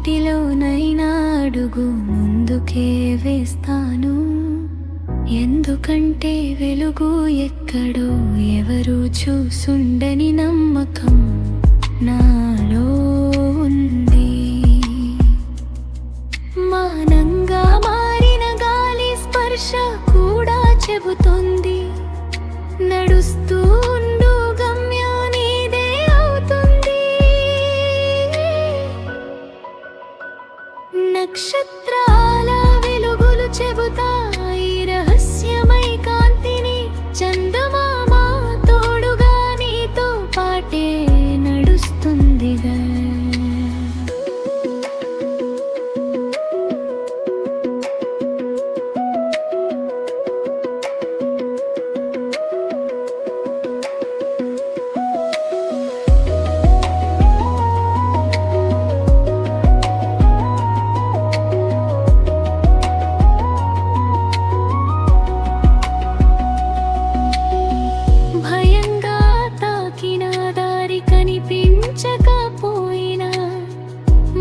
చీకటిలోనైనా అడుగు ముందుకే వేస్తాను. ఎందుకంటే వెలుగు ఎక్కడో ఎవరు చూసుండని నమ్మకం నాలో ఉంది. మానంగా మారిన గాలి స్పర్శ కూడా చెబుతోంది, నడుస్తూ ఉండు గమ్యం నీదే అవుతుంది. నక్షత్రాల వెలుగులు చెబుతాయి రహస్యమై కాంతిని, చందమామ తోడుగా నీతో పాటే నడుస్తుందిగా.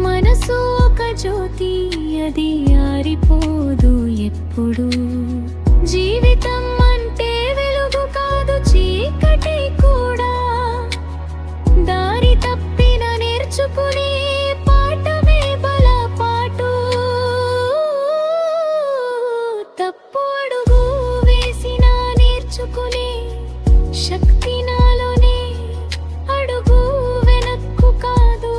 మనసు ఒక జ్యోతి, అది ఆరిపోదు ఎప్పుడు. జీవితం అంటే వెలుగు కాదు చీకటి కూడా, దారి తప్పిన నేర్చుకునే పాఠమే బలపాటు. తప్పు అడుగు వేసిన నేర్చుకునే శక్తి నాలోనే, అడుగు వెనక్కు కాదు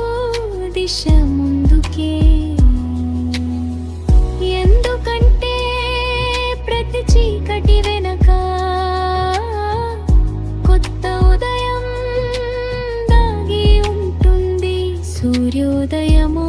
దిశ ముందుకే. ఎందుకంటే ప్రతి చీకటి వెనక కొత్త ఉదయం దాగి ఉంటుంది. సూర్యోదయము